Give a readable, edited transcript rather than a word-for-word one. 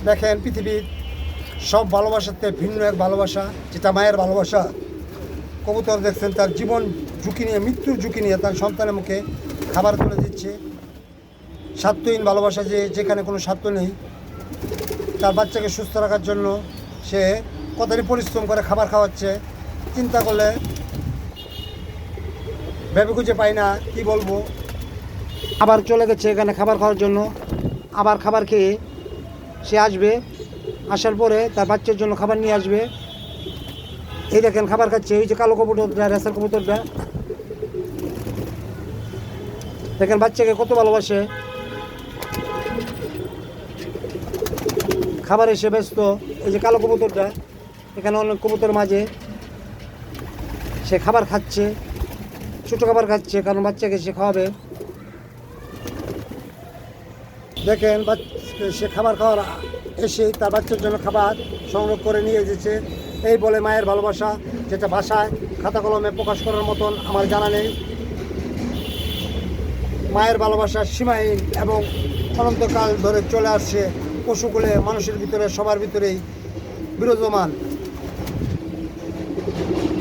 দেখেন পৃথিবীর সব ভালোবাসাতে ভিন্ন এক ভালোবাসা, যেটা মায়ের ভালোবাসা। কবুতর দেখছেন তার জীবন ঝুঁকি নিয়ে, মৃত্যুর ঝুঁকি নিয়ে তার সন্তানের মুখে খাবার তুলে দিচ্ছে। স্বার্থহীন ভালোবাসা, যেখানে কোনো স্বার্থ নেই। তার বাচ্চাকে সুস্থ রাখার জন্য সে কতদিন পরিশ্রম করে খাবার খাওয়াচ্ছে, চিন্তা করলে ভেবে খুঁজে পাই না কি বলবো। আবার চলে গেছে এখানে খাবার খাওয়ার জন্য, আবার খাবার খেয়ে সে আসবে, আসার পরে তার বাচ্চার জন্য খাবার নিয়ে আসবে। এই দেখেন খাবার খাচ্ছে, এই যে কালো কবুতরটা, রেসার কবুতরটা দেখেন বাচ্চাকে কত ভালোবাসে। খাবার এসে ব্যস্ত। এই যে কালো কবুতরটা, এখানে অনেক কবুতর মাঝে সে খাবার খাচ্ছে, ছোটো খাবার খাচ্ছে, কারণ বাচ্চাকে সে খাওয়াবে। দেখেন সে খাবার খাওয়ার এসে তার বাচ্চার জন্য খাবার সংগ্রহ করে নিয়ে এসেছে। এই বলে মায়ের ভালোবাসা, যেটা ভাষায় খাতা কলমে প্রকাশ করার মতন আমার জানা নেই। মায়ের ভালোবাসা সীমাহীন এবং অনন্তকাল ধরে চলে আসছে পশুকুলে, মানুষের ভিতরে, সবার ভিতরেই বিরাজমান।